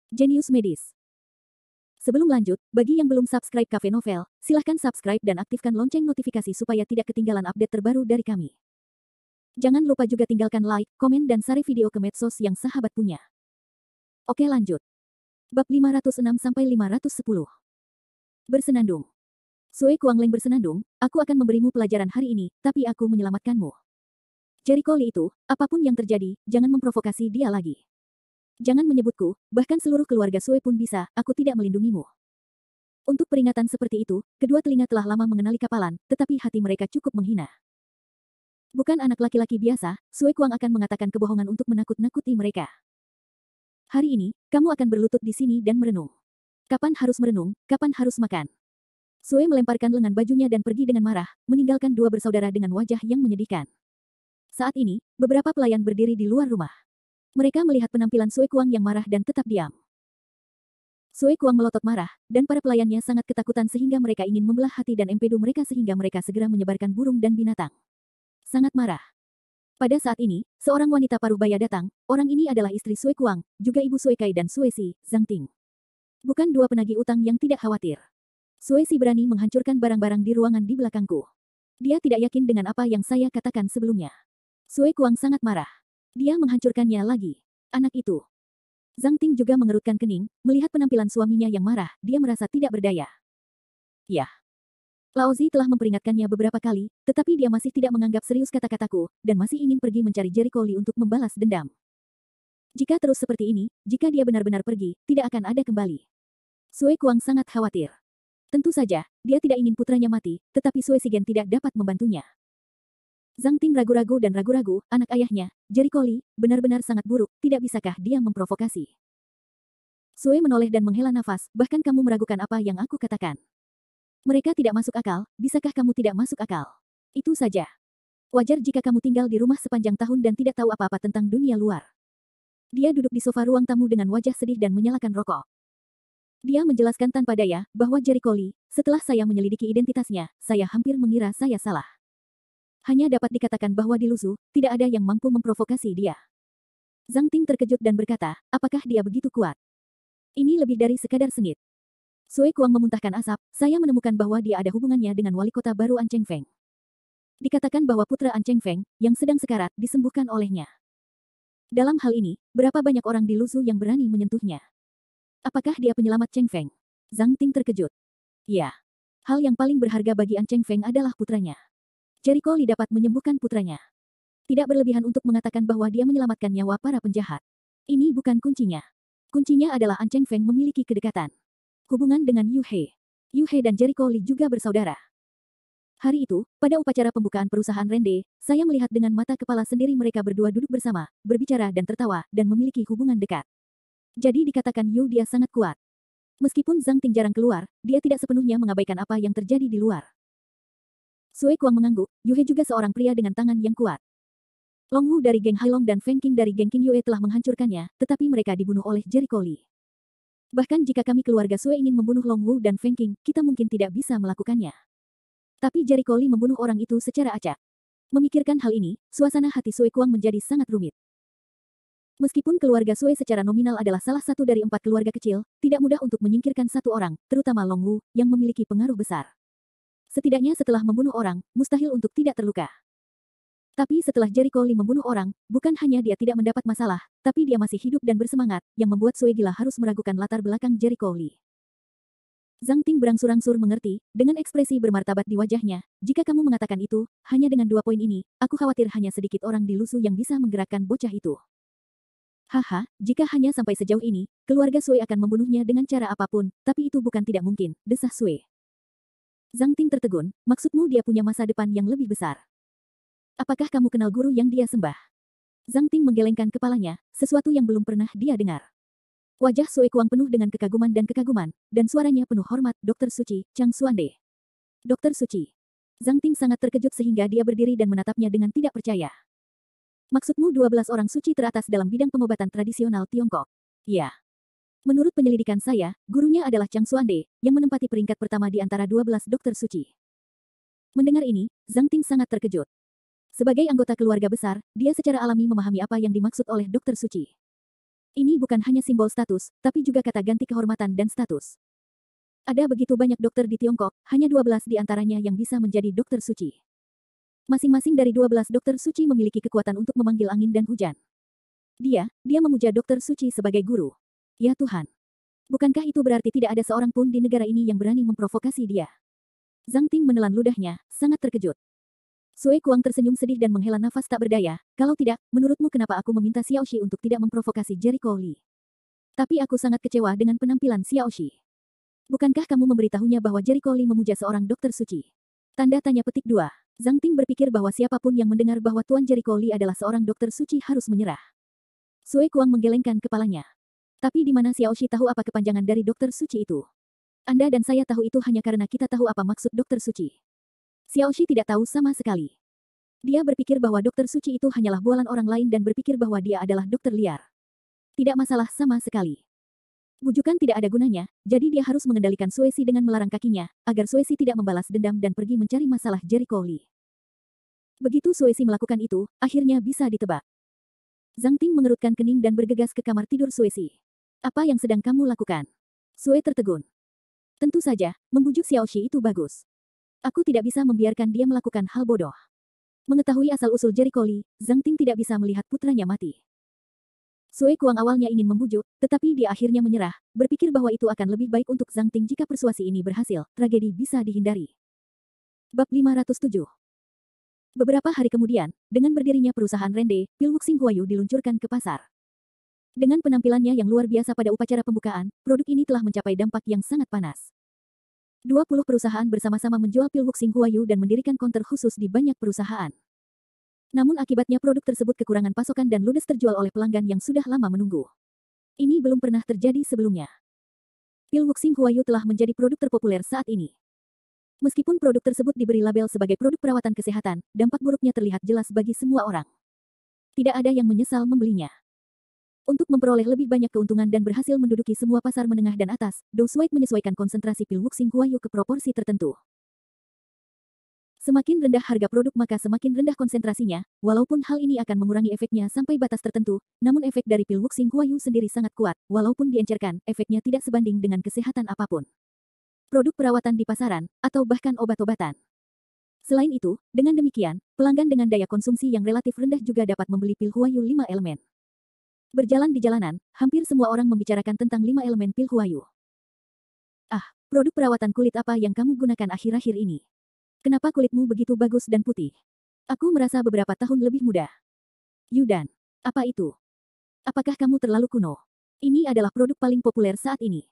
Jenius Medis. Sebelum lanjut, bagi yang belum subscribe Cafe Novel, silahkan subscribe dan aktifkan lonceng notifikasi supaya tidak ketinggalan update terbaru dari kami. Jangan lupa juga tinggalkan like, komen dan share video ke medsos yang sahabat punya. Oke lanjut. Bab 506-510. Bersenandung. Sue Kuangleng bersenandung, aku akan memberimu pelajaran hari ini, tapi aku menyelamatkanmu. Jericho Lee itu, apapun yang terjadi, jangan memprovokasi dia lagi. Jangan menyebutku, bahkan seluruh keluarga Sue pun bisa, aku tidak melindungimu. Untuk peringatan seperti itu, kedua telinga telah lama mengenali kapalan, tetapi hati mereka cukup menghina. Bukan anak laki-laki biasa, Sue Kuang akan mengatakan kebohongan untuk menakut-nakuti mereka. Hari ini, kamu akan berlutut di sini dan merenung. Kapan harus merenung, kapan harus makan. Sue melemparkan lengan bajunya dan pergi dengan marah, meninggalkan dua bersaudara dengan wajah yang menyedihkan. Saat ini, beberapa pelayan berdiri di luar rumah. Mereka melihat penampilan Sue Kuang yang marah dan tetap diam. Sue Kuang melotot marah, dan para pelayannya sangat ketakutan sehingga mereka ingin membelah hati dan empedu mereka sehingga mereka segera menyebarkan burung dan binatang. Sangat marah. Pada saat ini, seorang wanita parubaya datang, orang ini adalah istri Sue Kuang, juga ibu Sue Kai dan Sue Si, Zhang Ting. Bukan dua penagih utang yang tidak khawatir. Sue Si berani menghancurkan barang-barang di ruangan di belakangku. Dia tidak yakin dengan apa yang saya katakan sebelumnya. Sue Kuang sangat marah. Dia menghancurkannya lagi. Anak itu. Zhang Ting juga mengerutkan kening, melihat penampilan suaminya yang marah, dia merasa tidak berdaya. Ya. Lao Zi telah memperingatkannya beberapa kali, tetapi dia masih tidak menganggap serius kata-kataku, dan masih ingin pergi mencari Jericho Lee untuk membalas dendam. Jika terus seperti ini, jika dia benar-benar pergi, tidak akan ada kembali. Sue Kuang sangat khawatir. Tentu saja, dia tidak ingin putranya mati, tetapi Sue Sigen tidak dapat membantunya. Zhang Ting ragu-ragu dan ragu-ragu, anak ayahnya, Jericho Lee, benar-benar sangat buruk, tidak bisakah dia memprovokasi? Sue menoleh dan menghela nafas, bahkan kamu meragukan apa yang aku katakan. Mereka tidak masuk akal, bisakah kamu tidak masuk akal? Itu saja. Wajar jika kamu tinggal di rumah sepanjang tahun dan tidak tahu apa-apa tentang dunia luar. Dia duduk di sofa ruang tamu dengan wajah sedih dan menyalakan rokok. Dia menjelaskan tanpa daya, bahwa Jericho Lee, setelah saya menyelidiki identitasnya, saya hampir mengira saya salah. Hanya dapat dikatakan bahwa di Luzu, tidak ada yang mampu memprovokasi dia. Zhang Ting terkejut dan berkata, apakah dia begitu kuat? Ini lebih dari sekadar sengit. Sue Kuang memuntahkan asap, saya menemukan bahwa dia ada hubungannya dengan wali kota baru An Cheng Feng. Dikatakan bahwa putra An Cheng Feng, yang sedang sekarat, disembuhkan olehnya. Dalam hal ini, berapa banyak orang di Luzu yang berani menyentuhnya? Apakah dia penyelamat Cheng Feng? Zhang Ting terkejut. Ya. Hal yang paling berharga bagi An Cheng Feng adalah putranya. Jericho Lee dapat menyembuhkan putranya. Tidak berlebihan untuk mengatakan bahwa dia menyelamatkan nyawa para penjahat. Ini bukan kuncinya. Kuncinya adalah An Cheng Feng memiliki kedekatan. Hubungan dengan Yu He. Yu He dan Jericho Lee juga bersaudara. Hari itu, pada upacara pembukaan perusahaan Rende, saya melihat dengan mata kepala sendiri mereka berdua duduk bersama, berbicara dan tertawa, dan memiliki hubungan dekat. Jadi dikatakan Yu dia sangat kuat. Meskipun Zhang Ting jarang keluar, dia tidak sepenuhnya mengabaikan apa yang terjadi di luar. Sue Kuang mengangguk, Yu He juga seorang pria dengan tangan yang kuat. Long Wu dari geng Hailong dan Feng Qing dari geng Qing Yue telah menghancurkannya, tetapi mereka dibunuh oleh Jericho Lee. Bahkan jika kami keluarga Sue ingin membunuh Long Wu dan Feng Qing, kita mungkin tidak bisa melakukannya. Tapi Jericho Lee membunuh orang itu secara acak. Memikirkan hal ini, suasana hati Sue Kuang menjadi sangat rumit. Meskipun keluarga Sue secara nominal adalah salah satu dari 4 keluarga kecil, tidak mudah untuk menyingkirkan satu orang, terutama Long Wu, yang memiliki pengaruh besar. Setidaknya setelah membunuh orang, mustahil untuk tidak terluka. Tapi setelah Jericho Lee membunuh orang, bukan hanya dia tidak mendapat masalah, tapi dia masih hidup dan bersemangat, yang membuat Sue gila harus meragukan latar belakang Jericho Lee. Zhang Ting berangsur-angsur mengerti, dengan ekspresi bermartabat di wajahnya, jika kamu mengatakan itu, hanya dengan 2 poin ini, aku khawatir hanya sedikit orang di Luzu yang bisa menggerakkan bocah itu. Haha, jika hanya sampai sejauh ini, keluarga Sue akan membunuhnya dengan cara apapun, tapi itu bukan tidak mungkin, desah Sue. Zhang Ting tertegun, maksudmu dia punya masa depan yang lebih besar. Apakah kamu kenal guru yang dia sembah? Zhang Ting menggelengkan kepalanya, sesuatu yang belum pernah dia dengar. Wajah Sue Kuang penuh dengan kekaguman, dan suaranya penuh hormat, Dokter Suci, Chang Xuande. Dokter Suci. Zhang Ting sangat terkejut sehingga dia berdiri dan menatapnya dengan tidak percaya. Maksudmu 12 orang suci teratas dalam bidang pengobatan tradisional Tiongkok? Ya. Menurut penyelidikan saya, gurunya adalah Chang Xuande, yang menempati peringkat pertama di antara 12 dokter suci. Mendengar ini, Zhang Ting sangat terkejut. Sebagai anggota keluarga besar, dia secara alami memahami apa yang dimaksud oleh dokter suci. Ini bukan hanya simbol status, tapi juga kata ganti kehormatan dan status. Ada begitu banyak dokter di Tiongkok, hanya 12 di antaranya yang bisa menjadi dokter suci. Masing-masing dari 12 dokter suci memiliki kekuatan untuk memanggil angin dan hujan. Dia memuja dokter suci sebagai guru. Ya Tuhan. Bukankah itu berarti tidak ada seorang pun di negara ini yang berani memprovokasi dia? Zhang Ting menelan ludahnya, sangat terkejut. Sui Kuang tersenyum sedih dan menghela nafas tak berdaya. Kalau tidak, menurutmu kenapa aku meminta Xiao Shi untuk tidak memprovokasi Jericho Li? Tapi aku sangat kecewa dengan penampilan Xiao Shi. Bukankah kamu memberitahunya bahwa Jericho Li memuja seorang dokter suci? Tanda tanya petik 2. Zhang Ting berpikir bahwa siapapun yang mendengar bahwa Tuan Jericho Li adalah seorang dokter suci harus menyerah. Sui Kuang menggelengkan kepalanya. Tapi di mana Xiao Shi tahu apa kepanjangan dari dokter suci itu? Anda dan saya tahu itu hanya karena kita tahu apa maksud dokter suci. Xiao Shi tidak tahu sama sekali. Dia berpikir bahwa dokter suci itu hanyalah bualan orang lain dan berpikir bahwa dia adalah dokter liar. Tidak masalah sama sekali. Bujukan tidak ada gunanya, jadi dia harus mengendalikan Suesi dengan melarang kakinya, agar Suesi tidak membalas dendam dan pergi mencari masalah Jericho Li. Begitu Suesi melakukan itu, akhirnya bisa ditebak. Zhang Ting mengerutkan kening dan bergegas ke kamar tidur Suesi. Apa yang sedang kamu lakukan? Sue tertegun. Tentu saja, membujuk Xiao Shi itu bagus. Aku tidak bisa membiarkan dia melakukan hal bodoh. Mengetahui asal-usul Jericho Li, Zhang Ting tidak bisa melihat putranya mati. Sui Kuang awalnya ingin membujuk, tetapi dia akhirnya menyerah, berpikir bahwa itu akan lebih baik untuk Zhang Ting jika persuasi ini berhasil, tragedi bisa dihindari. Bab 507. Beberapa hari kemudian, dengan berdirinya perusahaan Rende, pil Wuxing Huayu diluncurkan ke pasar. Dengan penampilannya yang luar biasa pada upacara pembukaan, produk ini telah mencapai dampak yang sangat panas. 20 perusahaan bersama-sama menjual pil Wuxing Huayu dan mendirikan konter khusus di banyak perusahaan. Namun akibatnya produk tersebut kekurangan pasokan dan ludes terjual oleh pelanggan yang sudah lama menunggu. Ini belum pernah terjadi sebelumnya. Pil Wuxing Huayu telah menjadi produk terpopuler saat ini. Meskipun produk tersebut diberi label sebagai produk perawatan kesehatan, dampak buruknya terlihat jelas bagi semua orang. Tidak ada yang menyesal membelinya. Untuk memperoleh lebih banyak keuntungan dan berhasil menduduki semua pasar menengah dan atas, Dou Shuai menyesuaikan konsentrasi pil Wuxing Huayu ke proporsi tertentu. Semakin rendah harga produk maka semakin rendah konsentrasinya, walaupun hal ini akan mengurangi efeknya sampai batas tertentu, namun efek dari pil Wuxing Huayu sendiri sangat kuat, walaupun diencerkan, efeknya tidak sebanding dengan kesehatan apapun. Produk perawatan di pasaran, atau bahkan obat-obatan. Selain itu, dengan demikian, pelanggan dengan daya konsumsi yang relatif rendah juga dapat membeli pil Huayu 5 elemen. Berjalan di jalanan, hampir semua orang membicarakan tentang 5 elemen pil Huayu. Ah, produk perawatan kulit apa yang kamu gunakan akhir-akhir ini? Kenapa kulitmu begitu bagus dan putih? Aku merasa beberapa tahun lebih muda. Yudan, apa itu? Apakah kamu terlalu kuno? Ini adalah produk paling populer saat ini.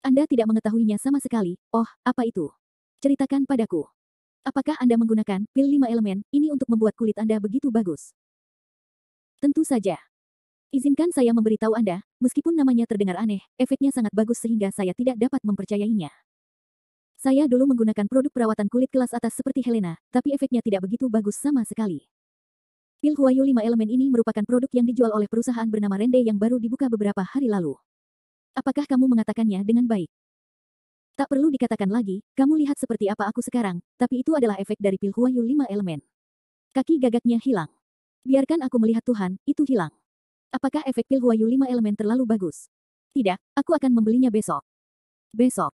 Anda tidak mengetahuinya sama sekali. Oh, apa itu? Ceritakan padaku. Apakah Anda menggunakan pil 5 elemen ini untuk membuat kulit Anda begitu bagus? Tentu saja. Izinkan saya memberitahu Anda, meskipun namanya terdengar aneh, efeknya sangat bagus sehingga saya tidak dapat mempercayainya. Saya dulu menggunakan produk perawatan kulit kelas atas seperti Helena, tapi efeknya tidak begitu bagus sama sekali. Pil Huayu 5 elemen ini merupakan produk yang dijual oleh perusahaan bernama Rende yang baru dibuka beberapa hari lalu. Apakah kamu mengatakannya dengan baik? Tak perlu dikatakan lagi, kamu lihat seperti apa aku sekarang, tapi itu adalah efek dari pil Huayu 5 elemen. Kaki gagaknya hilang. Biarkan aku melihat Tuhan, itu hilang. Apakah efek pil Huayu 5 elemen terlalu bagus? Tidak, aku akan membelinya besok. Besok.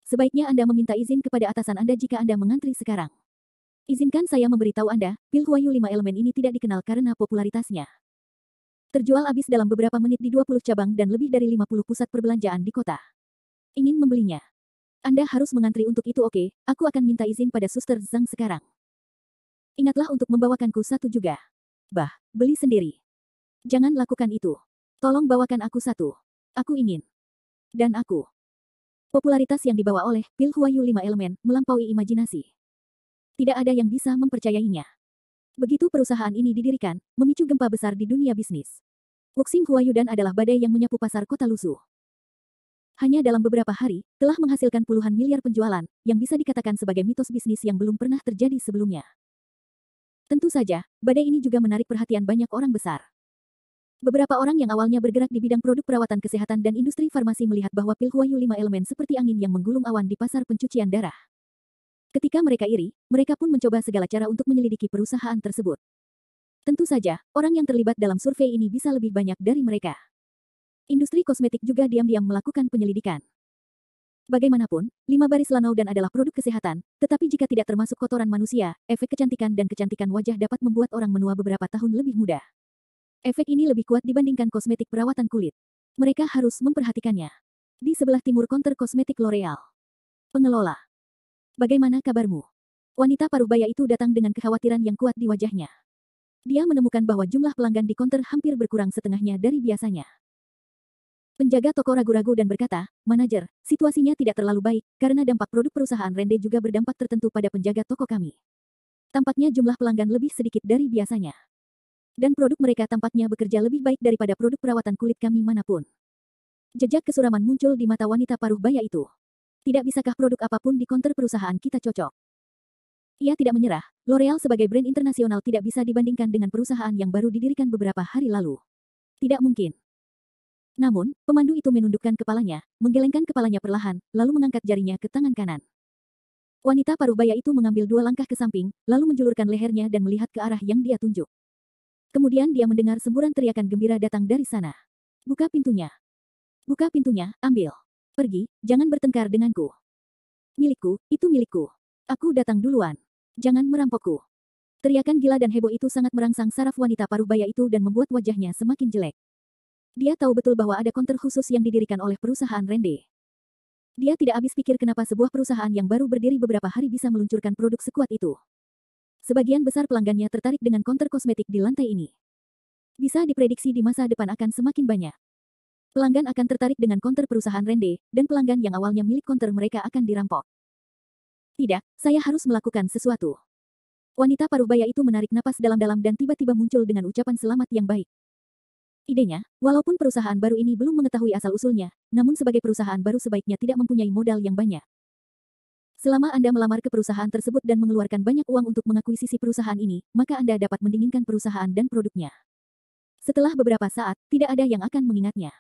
Sebaiknya Anda meminta izin kepada atasan Anda jika Anda mengantri sekarang. Izinkan saya memberitahu Anda, pil Huayu 5 elemen ini tidak dikenal karena popularitasnya. Terjual habis dalam beberapa menit di 20 cabang dan lebih dari 50 pusat perbelanjaan di kota. Ingin membelinya? Anda harus mengantri untuk itu oke, aku akan minta izin pada Suster Zhang sekarang. Ingatlah untuk membawakanku satu juga. Bah, beli sendiri. Jangan lakukan itu. Tolong bawakan aku satu. Aku ingin. Dan aku. Popularitas yang dibawa oleh pil Huayu 5 elemen melampaui imajinasi. Tidak ada yang bisa mempercayainya. Begitu perusahaan ini didirikan, memicu gempa besar di dunia bisnis. Wuxing Huayudan adalah badai yang menyapu pasar kota lusuh. Hanya dalam beberapa hari, telah menghasilkan puluhan miliar penjualan, yang bisa dikatakan sebagai mitos bisnis yang belum pernah terjadi sebelumnya. Tentu saja, badai ini juga menarik perhatian banyak orang besar. Beberapa orang yang awalnya bergerak di bidang produk perawatan kesehatan dan industri farmasi melihat bahwa pil Huayu 5 elemen seperti angin yang menggulung awan di pasar pencucian darah. Ketika mereka iri, mereka pun mencoba segala cara untuk menyelidiki perusahaan tersebut. Tentu saja, orang yang terlibat dalam survei ini bisa lebih banyak dari mereka. Industri kosmetik juga diam-diam melakukan penyelidikan. Bagaimanapun, 5 baris Lanaudan adalah produk kesehatan, tetapi jika tidak termasuk kotoran manusia, efek kecantikan dan kecantikan wajah dapat membuat orang menua beberapa tahun lebih muda. Efek ini lebih kuat dibandingkan kosmetik perawatan kulit. Mereka harus memperhatikannya. Di sebelah timur counter kosmetik L'Oreal. Pengelola. Bagaimana kabarmu? Wanita parubaya itu datang dengan kekhawatiran yang kuat di wajahnya. Dia menemukan bahwa jumlah pelanggan di counter hampir berkurang setengahnya dari biasanya. Penjaga toko ragu-ragu dan berkata, "Manajer, situasinya tidak terlalu baik, karena dampak produk perusahaan Rende juga berdampak tertentu pada penjaga toko kami. Tampaknya jumlah pelanggan lebih sedikit dari biasanya. Dan produk mereka tampaknya bekerja lebih baik daripada produk perawatan kulit kami manapun." Jejak kesuraman muncul di mata wanita parubaya itu. Tidak bisakah produk apapun di counter perusahaan kita cocok? Ia tidak menyerah. L'Oreal sebagai brand internasional tidak bisa dibandingkan dengan perusahaan yang baru didirikan beberapa hari lalu. Tidak mungkin. Namun, pemandu itu menundukkan kepalanya, menggelengkan kepalanya perlahan, lalu mengangkat jarinya ke tangan kanan. Wanita parubaya itu mengambil 2 langkah ke samping, lalu menjulurkan lehernya dan melihat ke arah yang dia tunjuk. Kemudian dia mendengar semburan teriakan gembira datang dari sana. "Buka pintunya. Buka pintunya, ambil. Pergi, jangan bertengkar denganku. Milikku, itu milikku. Aku datang duluan. Jangan merampokku." Teriakan gila dan heboh itu sangat merangsang saraf wanita parubaya itu dan membuat wajahnya semakin jelek. Dia tahu betul bahwa ada counter khusus yang didirikan oleh perusahaan Rende. Dia tidak habis pikir kenapa sebuah perusahaan yang baru berdiri beberapa hari bisa meluncurkan produk sekuat itu. Sebagian besar pelanggannya tertarik dengan counter kosmetik di lantai ini. Bisa diprediksi di masa depan akan semakin banyak. Pelanggan akan tertarik dengan counter perusahaan Rende, dan pelanggan yang awalnya milik counter mereka akan dirampok. Tidak, saya harus melakukan sesuatu. Wanita parubaya itu menarik napas dalam-dalam dan tiba-tiba muncul dengan ucapan selamat yang baik. Idenya, walaupun perusahaan baru ini belum mengetahui asal-usulnya, namun sebagai perusahaan baru sebaiknya tidak mempunyai modal yang banyak. Selama Anda melamar ke perusahaan tersebut dan mengeluarkan banyak uang untuk mengakuisisi perusahaan ini, maka Anda dapat mendinginkan perusahaan dan produknya. Setelah beberapa saat, tidak ada yang akan mengingatnya.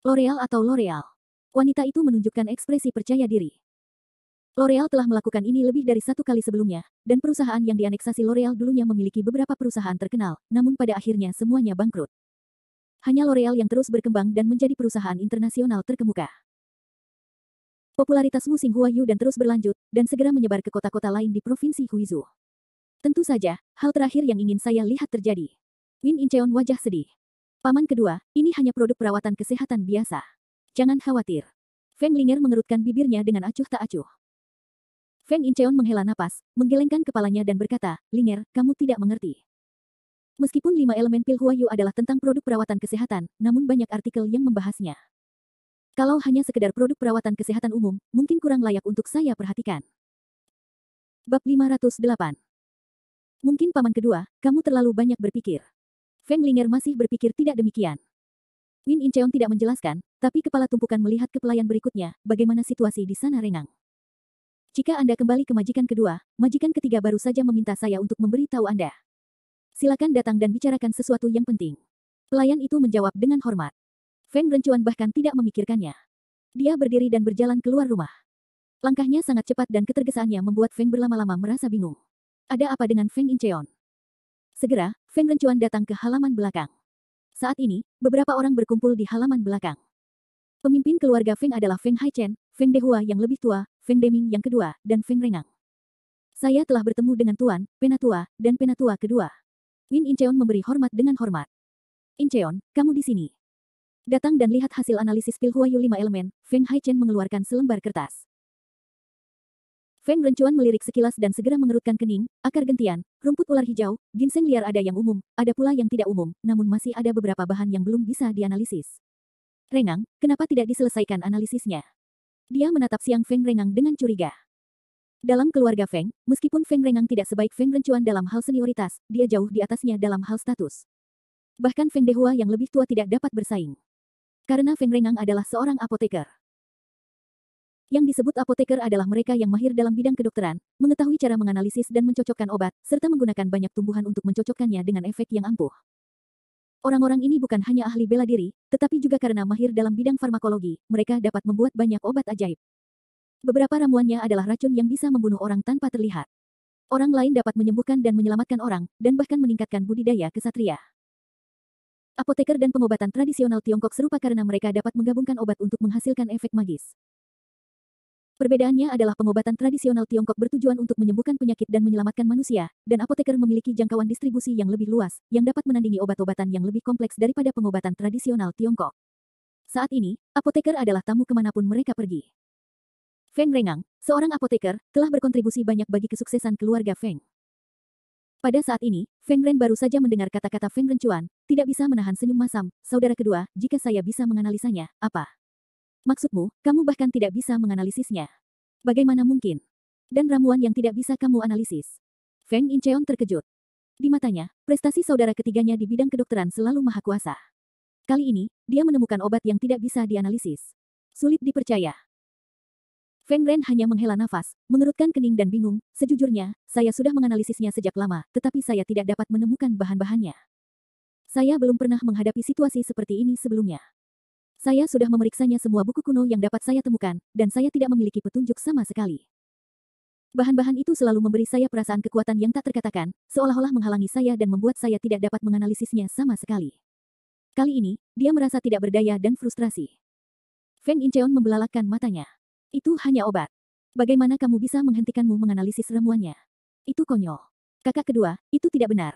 L'Oreal atau L'Oreal. Wanita itu menunjukkan ekspresi percaya diri. L'Oreal telah melakukan ini lebih dari 1 kali sebelumnya, dan perusahaan yang dianeksasi L'Oreal dulunya memiliki beberapa perusahaan terkenal, namun pada akhirnya semuanya bangkrut. Hanya L'Oreal yang terus berkembang dan menjadi perusahaan internasional terkemuka. Popularitas Wu Xinghuayu dan terus berlanjut, dan segera menyebar ke kota-kota lain di Provinsi Huizhou. Tentu saja, hal terakhir yang ingin saya lihat terjadi. Win Incheon wajah sedih. "Paman kedua, ini hanya produk perawatan kesehatan biasa. Jangan khawatir." Feng Linger mengerutkan bibirnya dengan acuh tak acuh. Feng Incheon menghela napas, menggelengkan kepalanya dan berkata, "Linger, kamu tidak mengerti. Meskipun 5 elemen pil Huayu adalah tentang produk perawatan kesehatan, namun banyak artikel yang membahasnya. Kalau hanya sekedar produk perawatan kesehatan umum, mungkin kurang layak untuk saya perhatikan." Bab 508. Mungkin paman kedua, kamu terlalu banyak berpikir. Feng Linger masih berpikir tidak demikian. Win Incheon tidak menjelaskan, tapi kepala tumpukan melihat ke pelayan berikutnya, bagaimana situasi di sana rengang. "Jika Anda kembali ke majikan kedua, majikan ketiga baru saja meminta saya untuk memberi tahu Anda. Silakan datang dan bicarakan sesuatu yang penting." Pelayan itu menjawab dengan hormat. Feng Rencuan bahkan tidak memikirkannya. Dia berdiri dan berjalan keluar rumah. Langkahnya sangat cepat dan ketergesaannya membuat Feng berlama-lama merasa bingung. Ada apa dengan Feng Incheon? Segera, Feng Rencuan datang ke halaman belakang. Saat ini, beberapa orang berkumpul di halaman belakang. Pemimpin keluarga Feng adalah Feng Haichen, Feng Dehua yang lebih tua, Feng Deming yang kedua, dan Feng Rengang. "Saya telah bertemu dengan Tuan, Penatua, dan Penatua kedua." Win Incheon memberi hormat dengan hormat. "Incheon, kamu di sini. Datang dan lihat hasil analisis pil Huayu 5 elemen." Feng Haichen mengeluarkan selembar kertas. Feng Rencuan melirik sekilas dan segera mengerutkan kening, akar gentian, rumput ular hijau, ginseng liar ada yang umum, ada pula yang tidak umum, namun masih ada beberapa bahan yang belum bisa dianalisis. "Rengang, kenapa tidak diselesaikan analisisnya?" Dia menatap Siang Feng Rengang dengan curiga. Dalam keluarga Feng, meskipun Feng Rengang tidak sebaik Feng Rencuan dalam hal senioritas, dia jauh di atasnya dalam hal status. Bahkan Feng Dehua yang lebih tua tidak dapat bersaing. Karena Feng Rengang adalah seorang apoteker. Yang disebut apoteker adalah mereka yang mahir dalam bidang kedokteran, mengetahui cara menganalisis dan mencocokkan obat, serta menggunakan banyak tumbuhan untuk mencocokkannya dengan efek yang ampuh. Orang-orang ini bukan hanya ahli bela diri, tetapi juga karena mahir dalam bidang farmakologi, mereka dapat membuat banyak obat ajaib. Beberapa ramuannya adalah racun yang bisa membunuh orang tanpa terlihat. Orang lain dapat menyembuhkan dan menyelamatkan orang, dan bahkan meningkatkan budidaya kesatria. Apoteker dan pengobatan tradisional Tiongkok serupa karena mereka dapat menggabungkan obat untuk menghasilkan efek magis. Perbedaannya adalah pengobatan tradisional Tiongkok bertujuan untuk menyembuhkan penyakit dan menyelamatkan manusia, dan apoteker memiliki jangkauan distribusi yang lebih luas, yang dapat menandingi obat-obatan yang lebih kompleks daripada pengobatan tradisional Tiongkok. Saat ini, apoteker adalah tamu kemanapun mereka pergi. Feng Rengang, seorang apoteker, telah berkontribusi banyak bagi kesuksesan keluarga Feng. Pada saat ini, Feng Ren baru saja mendengar kata-kata Feng Rencuan, tidak bisa menahan senyum masam. Saudara kedua, jika saya bisa menganalisanya, apa? Maksudmu, kamu bahkan tidak bisa menganalisisnya. Bagaimana mungkin? Dan ramuan yang tidak bisa kamu analisis. Feng Incheon terkejut. Di matanya, prestasi saudara ketiganya di bidang kedokteran selalu maha kuasa. Kali ini, dia menemukan obat yang tidak bisa dianalisis. Sulit dipercaya. Feng Ren hanya menghela nafas, mengerutkan kening dan bingung. Sejujurnya, saya sudah menganalisisnya sejak lama, tetapi saya tidak dapat menemukan bahan-bahannya. Saya belum pernah menghadapi situasi seperti ini sebelumnya. Saya sudah memeriksanya semua buku kuno yang dapat saya temukan, dan saya tidak memiliki petunjuk sama sekali. Bahan-bahan itu selalu memberi saya perasaan kekuatan yang tak terkatakan, seolah-olah menghalangi saya dan membuat saya tidak dapat menganalisisnya sama sekali. Kali ini, dia merasa tidak berdaya dan frustrasi. Feng Incheon membelalakkan matanya. Itu hanya obat. Bagaimana kamu bisa menghentikanmu menganalisis ramuannya? Itu konyol. Kakak kedua, itu tidak benar.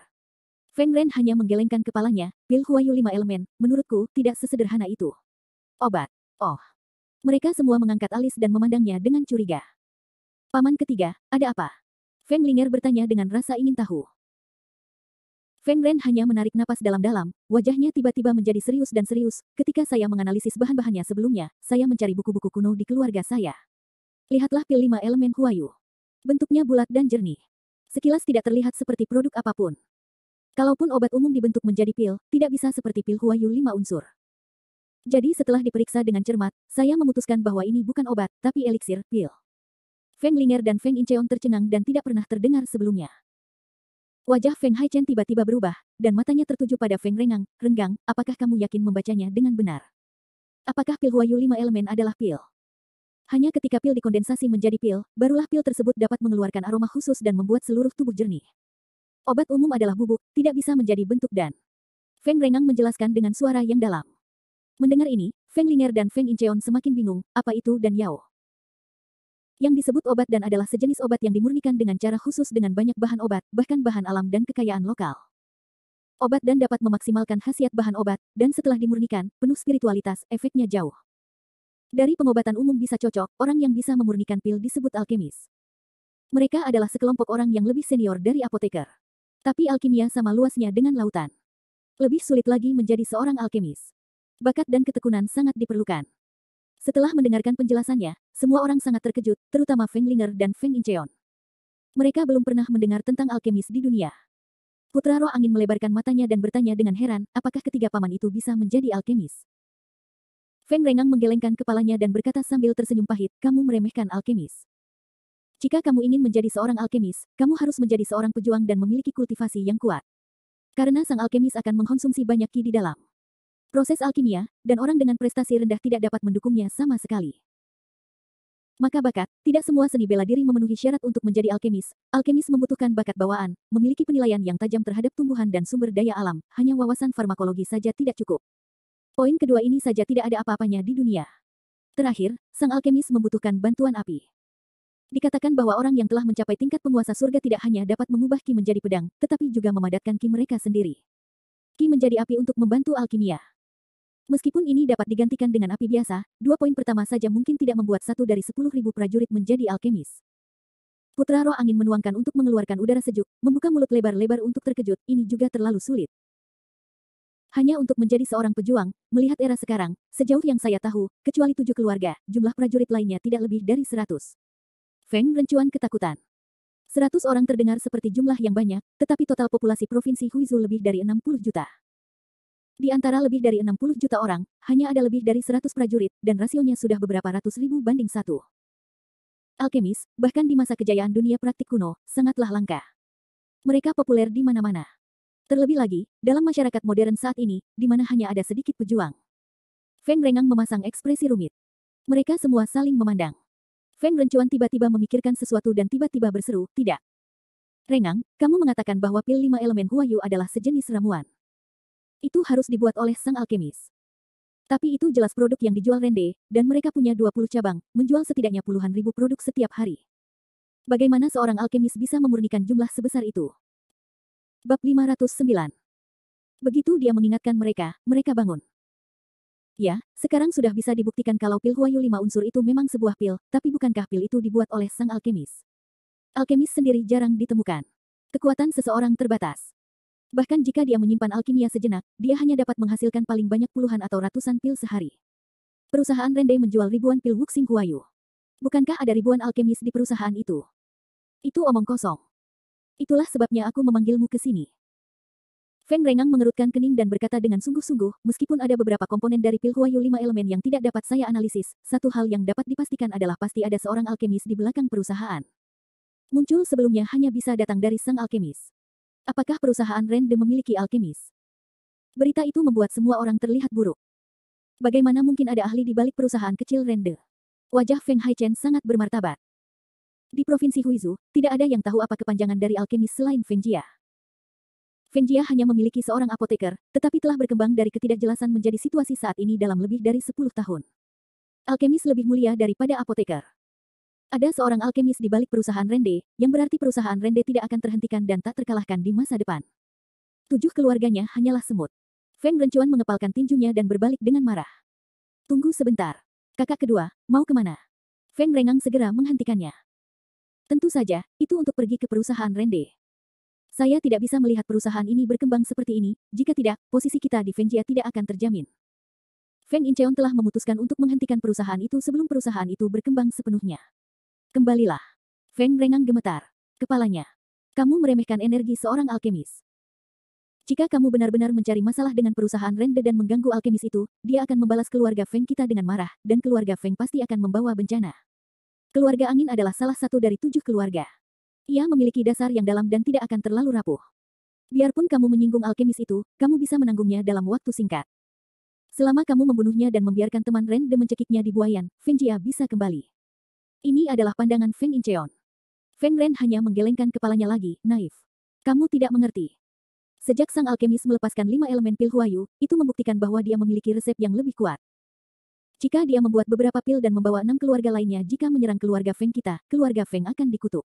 Feng Ren hanya menggelengkan kepalanya, pil Huayu 5 elemen, menurutku, tidak sesederhana itu. Obat. Oh. Mereka semua mengangkat alis dan memandangnya dengan curiga. Paman ketiga, ada apa? Feng Linger bertanya dengan rasa ingin tahu. Feng Ren hanya menarik napas dalam-dalam, wajahnya tiba-tiba menjadi serius dan serius. Ketika saya menganalisis bahan-bahannya sebelumnya, saya mencari buku-buku kuno di keluarga saya. Lihatlah pil 5 elemen Huayu. Bentuknya bulat dan jernih. Sekilas tidak terlihat seperti produk apapun. Kalaupun obat umum dibentuk menjadi pil, tidak bisa seperti pil Huayu 5 unsur. Jadi setelah diperiksa dengan cermat, saya memutuskan bahwa ini bukan obat, tapi eliksir, pil. Feng Linger dan Feng Incheon tercengang dan tidak pernah terdengar sebelumnya. Wajah Feng Haichen tiba-tiba berubah, dan matanya tertuju pada Feng Rengang. Renggang, apakah kamu yakin membacanya dengan benar? Apakah pil Huayu 5 elemen adalah pil? Hanya ketika pil dikondensasi menjadi pil, barulah pil tersebut dapat mengeluarkan aroma khusus dan membuat seluruh tubuh jernih. Obat umum adalah bubuk, tidak bisa menjadi bentuk dan... Feng Rengang menjelaskan dengan suara yang dalam. Mendengar ini, Feng Linger dan Feng Incheon semakin bingung, apa itu dan Yao. Yang disebut obat dan adalah sejenis obat yang dimurnikan dengan cara khusus dengan banyak bahan obat, bahkan bahan alam dan kekayaan lokal. Obat dan dapat memaksimalkan khasiat bahan obat, dan setelah dimurnikan, penuh spiritualitas, efeknya jauh. Dari pengobatan umum bisa cocok, orang yang bisa memurnikan pil disebut alkemis. Mereka adalah sekelompok orang yang lebih senior dari apoteker. Tapi alkimia sama luasnya dengan lautan. Lebih sulit lagi menjadi seorang alkemis. Bakat dan ketekunan sangat diperlukan. Setelah mendengarkan penjelasannya, semua orang sangat terkejut, terutama Feng Linger dan Feng Incheon. Mereka belum pernah mendengar tentang alkemis di dunia. Putra Roh Angin melebarkan matanya dan bertanya dengan heran, apakah ketiga paman itu bisa menjadi alkemis? Feng Rengang menggelengkan kepalanya dan berkata sambil tersenyum pahit, kamu meremehkan alkemis. Jika kamu ingin menjadi seorang alkemis, kamu harus menjadi seorang pejuang dan memiliki kultivasi yang kuat. Karena sang alkemis akan mengkonsumsi banyak ki di dalam proses alkimia, dan orang dengan prestasi rendah tidak dapat mendukungnya sama sekali. Maka bakat, tidak semua seni bela diri memenuhi syarat untuk menjadi alkemis. Alkemis membutuhkan bakat bawaan, memiliki penilaian yang tajam terhadap tumbuhan dan sumber daya alam, hanya wawasan farmakologi saja tidak cukup. Poin kedua ini saja tidak ada apa-apanya di dunia. Terakhir, sang alkemis membutuhkan bantuan api. Dikatakan bahwa orang yang telah mencapai tingkat penguasa surga tidak hanya dapat mengubah ki menjadi pedang, tetapi juga memadatkan ki mereka sendiri. Ki menjadi api untuk membantu alkimia. Meskipun ini dapat digantikan dengan api biasa, 2 poin pertama saja mungkin tidak membuat 1 dari 10.000 prajurit menjadi alkemis. Putra Roh Angin menuangkan untuk mengeluarkan udara sejuk, membuka mulut lebar-lebar untuk terkejut, ini juga terlalu sulit. Hanya untuk menjadi seorang pejuang, melihat era sekarang, sejauh yang saya tahu, kecuali 7 keluarga, jumlah prajurit lainnya tidak lebih dari 100. Feng Rencuan ketakutan. 100 orang terdengar seperti jumlah yang banyak, tetapi total populasi Provinsi Huizhou lebih dari 60 juta. Di antara lebih dari 60 juta orang, hanya ada lebih dari 100 prajurit, dan rasionya sudah beberapa ratus ribu banding 1. Alkemis, bahkan di masa kejayaan dunia praktik kuno, sangatlah langka. Mereka populer di mana-mana. Terlebih lagi, dalam masyarakat modern saat ini, di mana hanya ada sedikit pejuang. Feng Rengang memasang ekspresi rumit. Mereka semua saling memandang. Feng Rencuan tiba-tiba memikirkan sesuatu dan tiba-tiba berseru, tidak. Rengang, kamu mengatakan bahwa pil 5 elemen Huayu adalah sejenis ramuan. Itu harus dibuat oleh sang alkemis. Tapi itu jelas produk yang dijual Rende, dan mereka punya 20 cabang, menjual setidaknya puluhan ribu produk setiap hari. Bagaimana seorang alkemis bisa memurnikan jumlah sebesar itu? Bab 509. Begitu dia mengingatkan mereka, mereka bangun. Ya, sekarang sudah bisa dibuktikan kalau pil Huayu 5 unsur itu memang sebuah pil, tapi bukankah pil itu dibuat oleh sang alkemis? Alkemis sendiri jarang ditemukan. Kekuatan seseorang terbatas. Bahkan jika dia menyimpan alkimia sejenak, dia hanya dapat menghasilkan paling banyak puluhan atau ratusan pil sehari. Perusahaan Rende menjual ribuan pil Wuxing Huayu. Bukankah ada ribuan alkemis di perusahaan itu? Itu omong kosong. Itulah sebabnya aku memanggilmu ke sini. Feng Rengang mengerutkan kening dan berkata dengan sungguh-sungguh, meskipun ada beberapa komponen dari pil Huayu 5 elemen yang tidak dapat saya analisis, satu hal yang dapat dipastikan adalah pasti ada seorang alkemis di belakang perusahaan. Muncul sebelumnya hanya bisa datang dari sang alkemis. Apakah perusahaan Rende memiliki alkemis? Berita itu membuat semua orang terlihat buruk. Bagaimana mungkin ada ahli di balik perusahaan kecil Rende? Wajah Feng Haichen sangat bermartabat. Di Provinsi Huizu, tidak ada yang tahu apa kepanjangan dari alkemis selain Feng Jia. Feng Jia hanya memiliki seorang apoteker, tetapi telah berkembang dari ketidakjelasan menjadi situasi saat ini dalam lebih dari 10 tahun. Alkemis lebih mulia daripada apoteker. Ada seorang alkemis di balik perusahaan Rende, yang berarti perusahaan Rende tidak akan terhentikan dan tak terkalahkan di masa depan. 7 keluarganya hanyalah semut. Feng Rencuan mengepalkan tinjunya dan berbalik dengan marah. Tunggu sebentar. Kakak kedua, mau kemana? Feng Rengang segera menghentikannya. Tentu saja, itu untuk pergi ke perusahaan Rende. Saya tidak bisa melihat perusahaan ini berkembang seperti ini, jika tidak, posisi kita di Feng Jia tidak akan terjamin. Feng Incheon telah memutuskan untuk menghentikan perusahaan itu sebelum perusahaan itu berkembang sepenuhnya. Kembalilah. Feng Rengang gemetar. Kepalanya. Kamu meremehkan energi seorang alkemis. Jika kamu benar-benar mencari masalah dengan perusahaan Rende dan mengganggu alkemis itu, dia akan membalas keluarga Feng kita dengan marah, dan keluarga Feng pasti akan membawa bencana. Keluarga Angin adalah salah satu dari 7 keluarga. Ia memiliki dasar yang dalam dan tidak akan terlalu rapuh. Biarpun kamu menyinggung alkemis itu, kamu bisa menanggungnya dalam waktu singkat. Selama kamu membunuhnya dan membiarkan teman Rende mencekiknya di buayan, Feng Jia bisa kembali. Ini adalah pandangan Feng Incheon. Feng Ren hanya menggelengkan kepalanya lagi, naif. Kamu tidak mengerti. Sejak sang alkemis melepaskan 5 elemen pil Huayu, itu membuktikan bahwa dia memiliki resep yang lebih kuat. Jika dia membuat beberapa pil dan membawa 6 keluarga lainnya jika menyerang keluarga Feng kita, keluarga Feng akan dikutuk.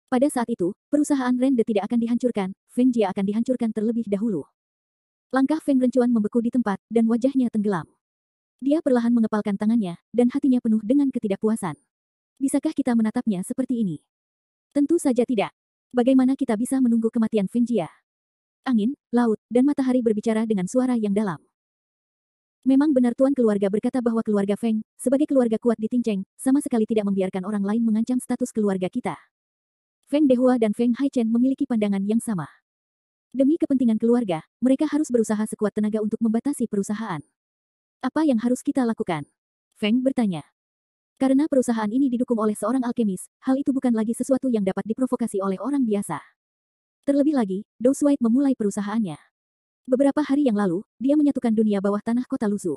Pada saat itu, perusahaan Rende tidak akan dihancurkan, Feng Jia akan dihancurkan terlebih dahulu. Langkah Feng Rencuan membeku di tempat, dan wajahnya tenggelam. Dia perlahan mengepalkan tangannya, dan hatinya penuh dengan ketidakpuasan. Bisakah kita menatapnya seperti ini? Tentu saja tidak. Bagaimana kita bisa menunggu kematian Feng Jia? Angin, laut, dan matahari berbicara dengan suara yang dalam. Memang benar tuan keluarga berkata bahwa keluarga Feng, sebagai keluarga kuat di Tingcheng, sama sekali tidak membiarkan orang lain mengancam status keluarga kita. Feng Dehua dan Feng Haichen memiliki pandangan yang sama. Demi kepentingan keluarga, mereka harus berusaha sekuat tenaga untuk membatasi perusahaan. Apa yang harus kita lakukan? Feng bertanya. Karena perusahaan ini didukung oleh seorang alkemis, hal itu bukan lagi sesuatu yang dapat diprovokasi oleh orang biasa. Terlebih lagi, Dou Shuai memulai perusahaannya. Beberapa hari yang lalu, dia menyatukan dunia bawah tanah kota Lusu.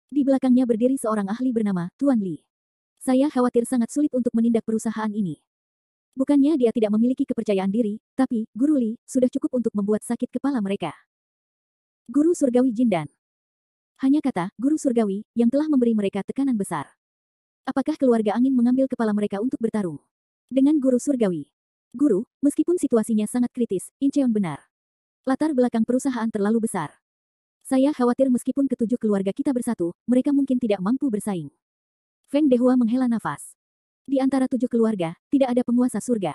Di belakangnya berdiri seorang ahli bernama Tuan Li. Saya khawatir sangat sulit untuk menindak perusahaan ini. Bukannya dia tidak memiliki kepercayaan diri, tapi, Guru Li, sudah cukup untuk membuat sakit kepala mereka. Guru Surgawi Jindan. Hanya kata, Guru Surgawi, yang telah memberi mereka tekanan besar. Apakah keluarga Angin mengambil kepala mereka untuk bertarung? Dengan Guru Surgawi. Guru, meskipun situasinya sangat kritis, Incheon benar. Latar belakang perusahaan terlalu besar. Saya khawatir meskipun ketujuh keluarga kita bersatu, mereka mungkin tidak mampu bersaing. Feng Dehua menghela nafas. Di antara 7 keluarga, tidak ada penguasa surga.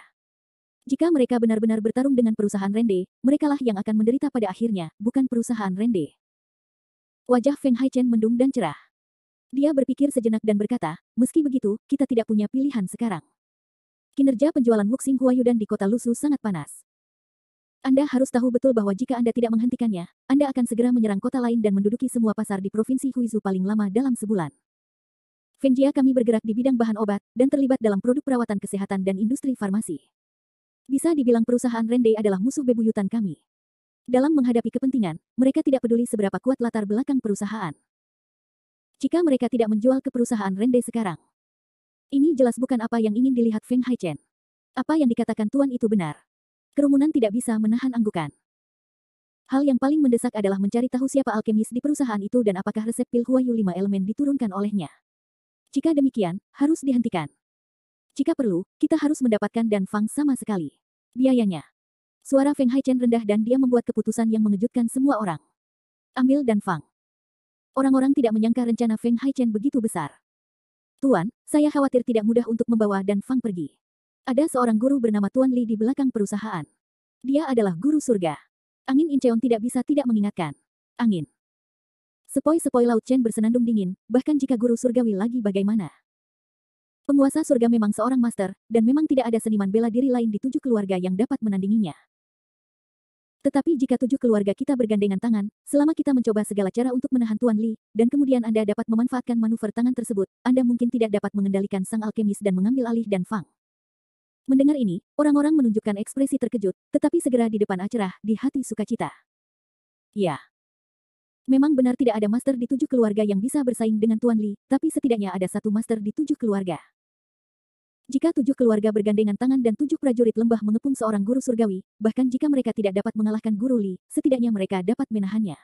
Jika mereka benar-benar bertarung dengan perusahaan Rende, merekalah yang akan menderita pada akhirnya, bukan perusahaan Rende. Wajah Feng Haichen mendung dan cerah. Dia berpikir sejenak dan berkata, meski begitu, kita tidak punya pilihan sekarang. Kinerja penjualan Wuxing Huayudan di kota Lusu sangat panas. Anda harus tahu betul bahwa jika Anda tidak menghentikannya, Anda akan segera menyerang kota lain dan menduduki semua pasar di Provinsi Huizu paling lama dalam sebulan. Feng Jia kami bergerak di bidang bahan obat, dan terlibat dalam produk perawatan kesehatan dan industri farmasi. Bisa dibilang perusahaan Rende adalah musuh bebuyutan kami. Dalam menghadapi kepentingan, mereka tidak peduli seberapa kuat latar belakang perusahaan. Jika mereka tidak menjual ke perusahaan Rende sekarang. Ini jelas bukan apa yang ingin dilihat Feng Haichen. Apa yang dikatakan Tuan itu benar. Kerumunan tidak bisa menahan anggukan. Hal yang paling mendesak adalah mencari tahu siapa alkemis di perusahaan itu dan apakah resep pil Huayu 5 elemen diturunkan olehnya. Jika demikian, harus dihentikan. Jika perlu, kita harus mendapatkan Dan Fang sama sekali. Biayanya. Suara Feng Haichen rendah dan dia membuat keputusan yang mengejutkan semua orang. Ambil Dan Fang. Orang-orang tidak menyangka rencana Feng Haichen begitu besar. Tuan, saya khawatir tidak mudah untuk membawa Dan Fang pergi. Ada seorang guru bernama Tuan Li di belakang perusahaan. Dia adalah guru surga. Angin Incheon tidak bisa tidak mengingatkan. Angin. Sepoi-sepoi Laut Chen bersenandung dingin, bahkan jika guru surgawi lagi bagaimana. Penguasa surga memang seorang master, dan memang tidak ada seniman bela diri lain di 7 keluarga yang dapat menandinginya. Tetapi jika 7 keluarga kita bergandengan tangan, selama kita mencoba segala cara untuk menahan Tuan Li, dan kemudian Anda dapat memanfaatkan manuver tangan tersebut, Anda mungkin tidak dapat mengendalikan sang alkemis dan mengambil alih Dan Fang. Mendengar ini, orang-orang menunjukkan ekspresi terkejut, tetapi segera di depan acerah, di hati sukacita. Ya. Memang benar tidak ada master di 7 keluarga yang bisa bersaing dengan Tuan Li, tapi setidaknya ada satu master di 7 keluarga. Jika 7 keluarga bergandengan tangan dan 7 prajurit lembah mengepung seorang guru surgawi, bahkan jika mereka tidak dapat mengalahkan guru Li, setidaknya mereka dapat menahannya.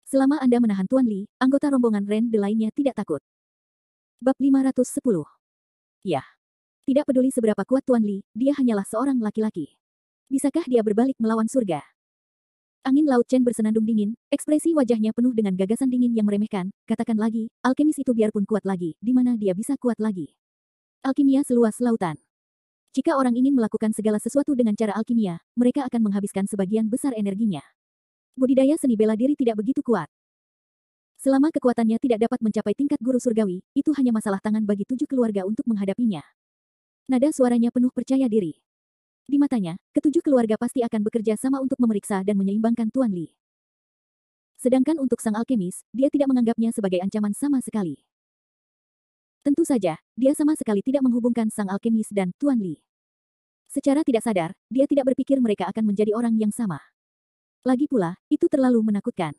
Selama Anda menahan Tuan Li, anggota rombongan Ren de lainnya tidak takut. Bab 510. Ya. Tidak peduli seberapa kuat Tuan Li, dia hanyalah seorang laki-laki. Bisakah dia berbalik melawan surga? Angin Laut Chen bersenandung dingin, ekspresi wajahnya penuh dengan gagasan dingin yang meremehkan. Katakan lagi, alkemis itu biarpun kuat lagi, di mana dia bisa kuat lagi? Alkimia seluas lautan. Jika orang ingin melakukan segala sesuatu dengan cara alkimia, mereka akan menghabiskan sebagian besar energinya. Budidaya seni bela diri tidak begitu kuat. Selama kekuatannya tidak dapat mencapai tingkat guru surgawi, itu hanya masalah tangan bagi 7 keluarga untuk menghadapinya. Nada suaranya penuh percaya diri. Di matanya, ketujuh keluarga pasti akan bekerja sama untuk memeriksa dan menyeimbangkan Tuan Li. Sedangkan untuk sang alkemis, dia tidak menganggapnya sebagai ancaman sama sekali. Tentu saja, dia sama sekali tidak menghubungkan sang alkemis dan Tuan Li. Secara tidak sadar, dia tidak berpikir mereka akan menjadi orang yang sama. Lagi pula, itu terlalu menakutkan.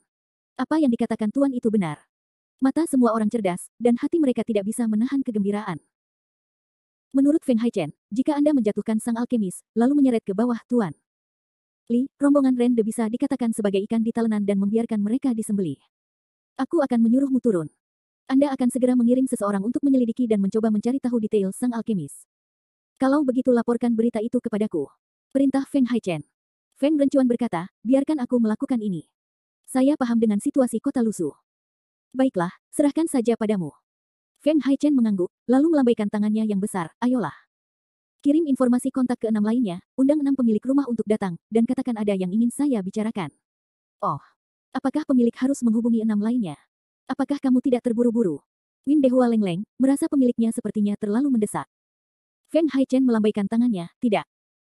Apa yang dikatakan Tuan itu benar. Mata semua orang cerdas, dan hati mereka tidak bisa menahan kegembiraan. Menurut Feng Haichen, jika Anda menjatuhkan sang alkemis, lalu menyeret ke bawah Tuan Li, rombongan Ren de bisa dikatakan sebagai ikan di talenan dan membiarkan mereka disembelih. Aku akan menyuruhmu turun. Anda akan segera mengirim seseorang untuk menyelidiki dan mencoba mencari tahu detail sang alkemis. Kalau begitu laporkan berita itu kepadaku. Perintah Feng Haichen. Feng Rencuan berkata, biarkan aku melakukan ini. Saya paham dengan situasi kota Lusu. Baiklah, serahkan saja padamu. Feng Haichen mengangguk, lalu melambaikan tangannya yang besar, ayolah. Kirim informasi kontak ke 6 lainnya, undang 6 pemilik rumah untuk datang, dan katakan ada yang ingin saya bicarakan. Oh, apakah pemilik harus menghubungi 6 lainnya? Apakah kamu tidak terburu-buru? Win Dehua Leng-Leng, merasa pemiliknya sepertinya terlalu mendesak. Feng Haichen melambaikan tangannya, tidak.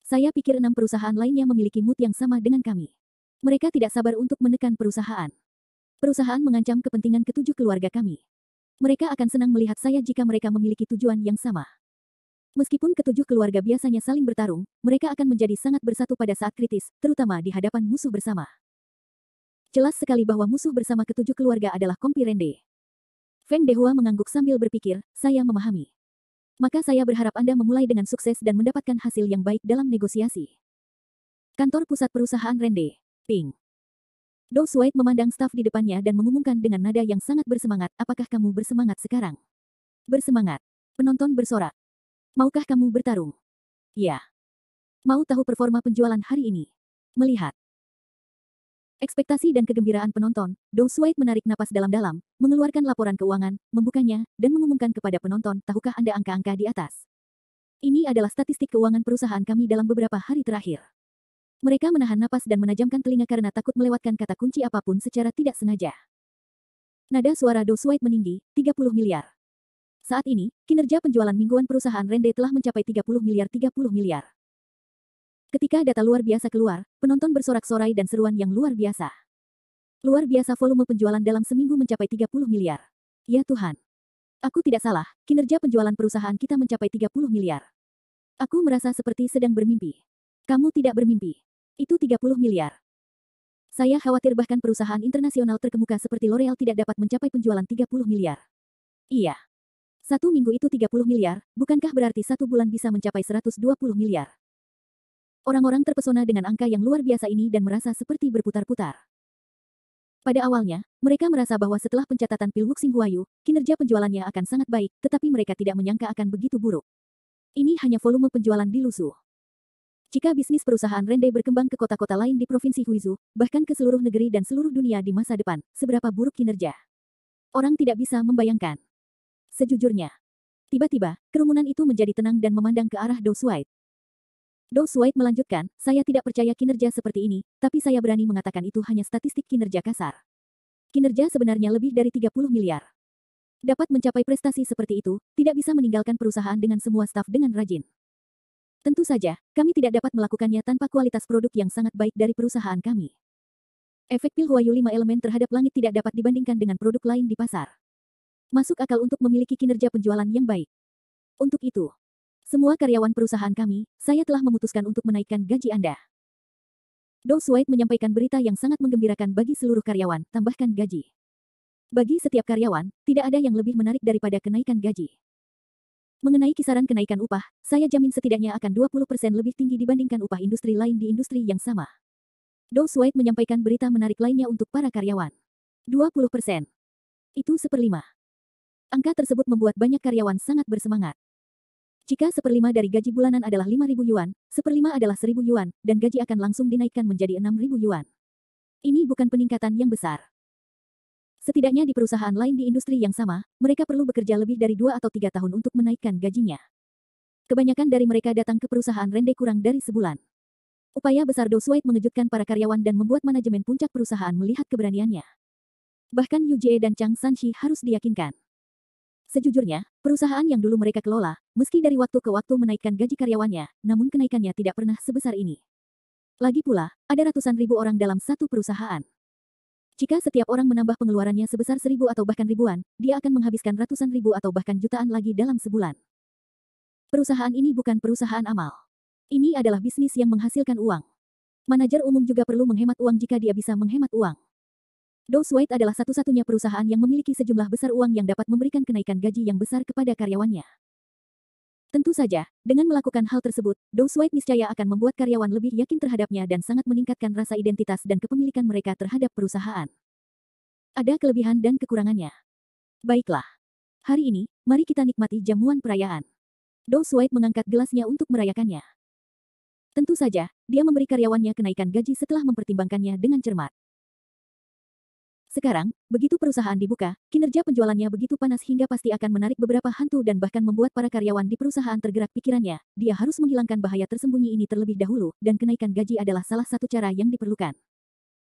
Saya pikir 6 perusahaan lainnya memiliki mood yang sama dengan kami. Mereka tidak sabar untuk menekan perusahaan. Perusahaan mengancam kepentingan ketujuh keluarga kami. Mereka akan senang melihat saya jika mereka memiliki tujuan yang sama. Meskipun ketujuh keluarga biasanya saling bertarung, mereka akan menjadi sangat bersatu pada saat kritis, terutama di hadapan musuh bersama. Jelas sekali bahwa musuh bersama ketujuh keluarga adalah Kompi Rende. Feng Dehua mengangguk sambil berpikir, saya memahami. Maka saya berharap Anda memulai dengan sukses dan mendapatkan hasil yang baik dalam negosiasi. Kantor pusat perusahaan Rende, Ping. Dou Suait memandang staf di depannya dan mengumumkan dengan nada yang sangat bersemangat, apakah kamu bersemangat sekarang? Bersemangat. Penonton bersorak. Maukah kamu bertarung? Ya. Mau tahu performa penjualan hari ini? Melihat ekspektasi dan kegembiraan penonton, Dou Suait menarik napas dalam-dalam, mengeluarkan laporan keuangan, membukanya, dan mengumumkan kepada penonton, tahukah Anda angka-angka di atas? Ini adalah statistik keuangan perusahaan kami dalam beberapa hari terakhir. Mereka menahan napas dan menajamkan telinga karena takut melewatkan kata kunci apapun secara tidak sengaja. Nada suara Dou Suait meninggi, 30 miliar. Saat ini, kinerja penjualan mingguan perusahaan Rende telah mencapai 30 miliar. Ketika data luar biasa keluar, penonton bersorak-sorai dan seruan yang luar biasa. Luar biasa volume penjualan dalam seminggu mencapai 30 miliar. Ya Tuhan. Aku tidak salah, kinerja penjualan perusahaan kita mencapai 30 miliar. Aku merasa seperti sedang bermimpi. Kamu tidak bermimpi. Itu 30 miliar. Saya khawatir bahkan perusahaan internasional terkemuka seperti L'Oreal tidak dapat mencapai penjualan 30 miliar. Iya. Satu minggu itu 30 miliar, bukankah berarti satu bulan bisa mencapai 120 miliar? Orang-orang terpesona dengan angka yang luar biasa ini dan merasa seperti berputar-putar. Pada awalnya, mereka merasa bahwa setelah pencatatan Pilwuk Xinghuayu, kinerja penjualannya akan sangat baik, tetapi mereka tidak menyangka akan begitu buruk. Ini hanya volume penjualan di Lusu. Jika bisnis perusahaan Rende berkembang ke kota-kota lain di Provinsi Huizhou, bahkan ke seluruh negeri dan seluruh dunia di masa depan, seberapa buruk kinerja? Orang tidak bisa membayangkan. Sejujurnya, tiba-tiba, kerumunan itu menjadi tenang dan memandang ke arah Dou Suide. Dou Suide melanjutkan, saya tidak percaya kinerja seperti ini, tapi saya berani mengatakan itu hanya statistik kinerja kasar. Kinerja sebenarnya lebih dari 30 miliar. Dapat mencapai prestasi seperti itu, tidak bisa meninggalkan perusahaan dengan semua staf dengan rajin. Tentu saja, kami tidak dapat melakukannya tanpa kualitas produk yang sangat baik dari perusahaan kami. Efek pil Huayu 5 elemen terhadap langit tidak dapat dibandingkan dengan produk lain di pasar. Masuk akal untuk memiliki kinerja penjualan yang baik. Untuk itu, semua karyawan perusahaan kami, saya telah memutuskan untuk menaikkan gaji Anda. Dou Suide menyampaikan berita yang sangat menggembirakan bagi seluruh karyawan, tambahkan gaji. Bagi setiap karyawan, tidak ada yang lebih menarik daripada kenaikan gaji. Mengenai kisaran kenaikan upah, saya jamin setidaknya akan 20% lebih tinggi dibandingkan upah industri lain di industri yang sama. Dou Suide menyampaikan berita menarik lainnya untuk para karyawan. 20%. Itu seperlima. Angka tersebut membuat banyak karyawan sangat bersemangat. Jika seperlima dari gaji bulanan adalah 5.000 yuan, seperlima adalah 1.000 yuan, dan gaji akan langsung dinaikkan menjadi 6.000 yuan. Ini bukan peningkatan yang besar. Setidaknya di perusahaan lain di industri yang sama, mereka perlu bekerja lebih dari 2 atau 3 tahun untuk menaikkan gajinya. Kebanyakan dari mereka datang ke perusahaan Rende kurang dari sebulan. Upaya besar Dou Suide mengejutkan para karyawan dan membuat manajemen puncak perusahaan melihat keberaniannya. Bahkan Yu Jie dan Chang Sanshi harus diyakinkan. Sejujurnya, perusahaan yang dulu mereka kelola, meski dari waktu ke waktu menaikkan gaji karyawannya, namun kenaikannya tidak pernah sebesar ini. Lagi pula, ada ratusan ribu orang dalam satu perusahaan. Jika setiap orang menambah pengeluarannya sebesar 1.000 atau bahkan ribuan, dia akan menghabiskan ratusan ribu atau bahkan jutaan lagi dalam sebulan. Perusahaan ini bukan perusahaan amal. Ini adalah bisnis yang menghasilkan uang. Manajer umum juga perlu menghemat uang jika dia bisa menghemat uang. Dou Suide adalah satu-satunya perusahaan yang memiliki sejumlah besar uang yang dapat memberikan kenaikan gaji yang besar kepada karyawannya. Tentu saja, dengan melakukan hal tersebut, Dou Suide niscaya akan membuat karyawan lebih yakin terhadapnya dan sangat meningkatkan rasa identitas dan kepemilikan mereka terhadap perusahaan. Ada kelebihan dan kekurangannya. Baiklah. Hari ini, mari kita nikmati jamuan perayaan. Dou Suide mengangkat gelasnya untuk merayakannya. Tentu saja, dia memberi karyawannya kenaikan gaji setelah mempertimbangkannya dengan cermat. Sekarang, begitu perusahaan dibuka, kinerja penjualannya begitu panas hingga pasti akan menarik beberapa hantu dan bahkan membuat para karyawan di perusahaan tergerak pikirannya. Dia harus menghilangkan bahaya tersembunyi ini terlebih dahulu, dan kenaikan gaji adalah salah satu cara yang diperlukan.